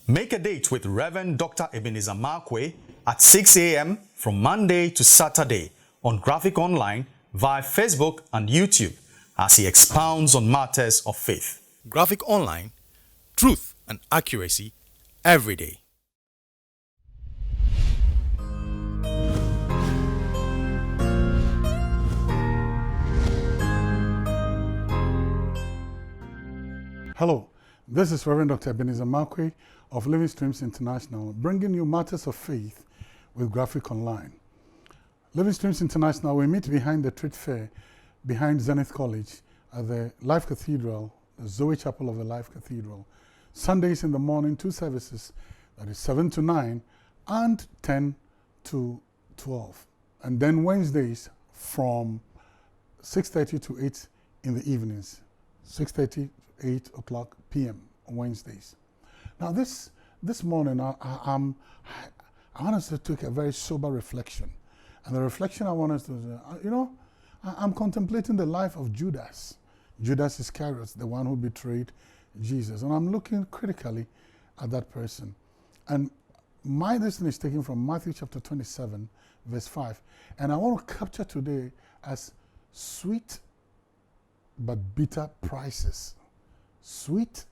Make a date with Reverend Dr. Ebenezer Markwei at 6 a.m. from Monday to Saturday on Graphic Online via Facebook and YouTube as he expounds on matters of faith. Graphic Online, truth and accuracy every day. Hello, this is Reverend Dr. Ebenezer Markwei of Living Streams International, bringing you matters of faith with Graphic Online. Living Streams International, we meet behind the trade fair, behind Zenith College at the Life Cathedral, the Zoe Chapel of the Life Cathedral. Sundays in the morning, 2 services, that is 7 to 9 and 10 to 12. And then Wednesdays from 6:30 to 8 in the evenings, 6:30 8 o'clock p.m. on Wednesdays. Now this morning I want us to take a very sober reflection. And the reflection I want us to, I'm contemplating the life of Judas Iscariot, the one who betrayed Jesus. And I'm looking critically at that person. And my lesson is taken from Matthew chapter 27, verse 5. And I want to capture today as sweet but bitter prices. Sweet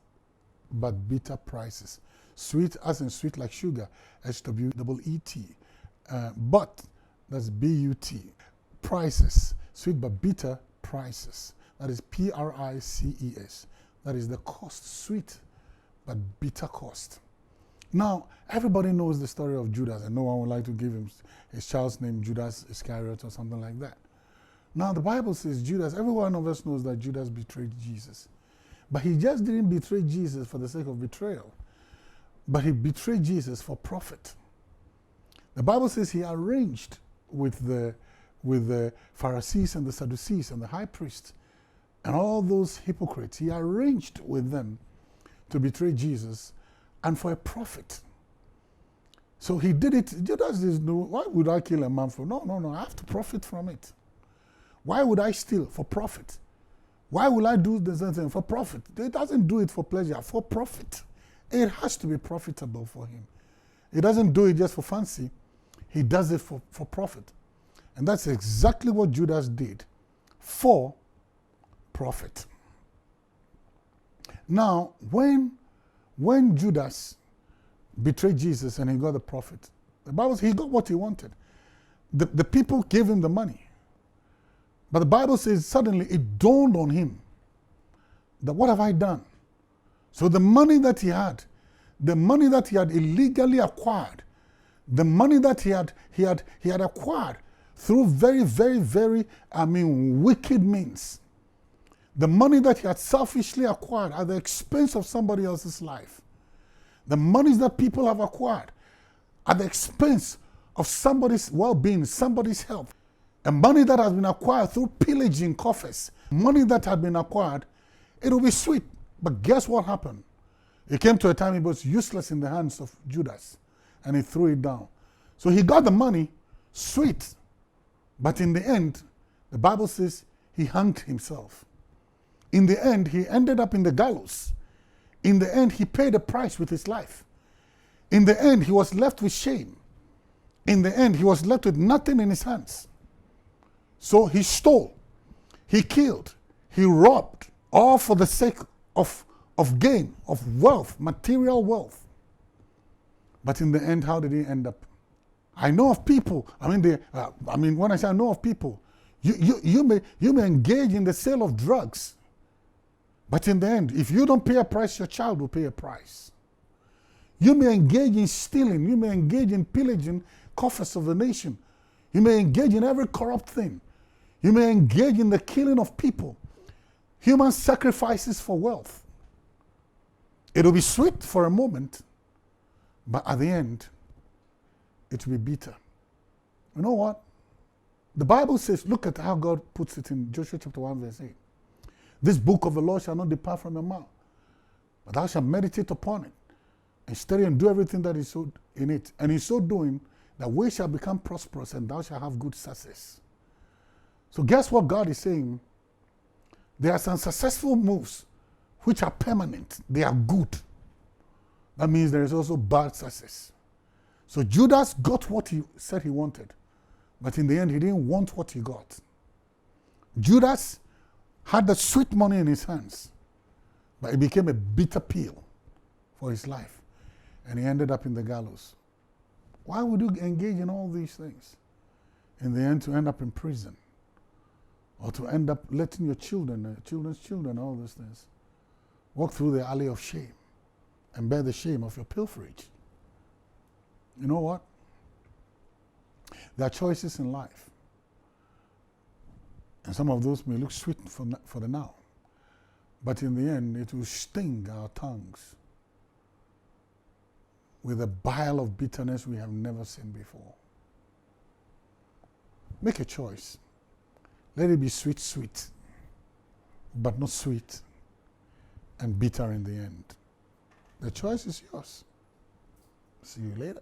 but bitter prices. Sweet as in sweet like sugar, S-W-E-E-T. But, that's B-U-T. Prices. Sweet but bitter prices. That is P-R-I-C-E-S. That is the cost. Sweet but bitter cost. Now, everybody knows the story of Judas, and no one would like to give him his child's name Judas Iscariot or something like that. Now, the Bible says Judas, every one of us knows that Judas betrayed Jesus. But he just didn't betray Jesus for the sake of betrayal, but he betrayed Jesus for profit. The Bible says he arranged with the Pharisees and the Sadducees and the high priest and all those hypocrites. He arranged with them to betray Jesus and for a profit. So he did it. Judas says, no, why would I kill a man for? No, I have to profit from it. Why would I steal? For profit. Why will I do this thing? For profit. He doesn't do it for pleasure, for profit. It has to be profitable for him. He doesn't do it just for fancy. He does it for profit. And that's exactly what Judas did, for profit. Now, when Judas betrayed Jesus and he got the profit, the Bible says he got what he wanted. The people gave him the money. But the Bible says suddenly it dawned on him that what have I done? So the money that he had illegally acquired, the money that he had acquired through very, very, very, wicked means, the money that he had selfishly acquired at the expense of somebody else's life, the monies that people have acquired at the expense of somebody's well-being, somebody's health, and money that has been acquired through pillaging coffers, money that had been acquired, it will be sweet. But guess what happened? It came to a time it was useless in the hands of Judas, and he threw it down. So he got the money, sweet. But in the end, the Bible says he hanged himself. In the end, he ended up in the gallows. In the end, he paid a price with his life. In the end, he was left with shame. In the end, he was left with nothing in his hands. So he stole, he killed, he robbed, all for the sake of gain, of wealth, material wealth. But in the end, how did he end up? I know of people, when I say I know of people, you may engage in the sale of drugs, but in the end, if you don't pay a price, your child will pay a price. You may engage in stealing, you may engage in pillaging coffers of the nation. You may engage in every corrupt thing. You may engage in the killing of people, human sacrifices for wealth. It will be sweet for a moment, but at the end, it will be bitter. You know what? The Bible says, look at how God puts it in Joshua chapter 1, verse 8. This book of the law shall not depart from your mouth, but thou shalt meditate upon it, and study and do everything that is so in it. And in so doing, that we shall become prosperous, and thou shalt have good success. So guess what God is saying? There are some successful moves which are permanent. They are good. That means there is also bad success. So Judas got what he said he wanted, but in the end, he didn't want what he got. Judas had the sweet money in his hands, but it became a bitter pill for his life, and he ended up in the gallows. Why would you engage in all these things? In the end, to end up in prison, or to end up letting your children, children's children, all those things, walk through the alley of shame and bear the shame of your pilferage. You know what? There are choices in life. And some of those may look sweet for the now. But in the end, it will sting our tongues with a bile of bitterness we have never seen before. Make a choice. Let it be sweet, sweet, but not sweet and bitter in the end. The choice is yours. See you later.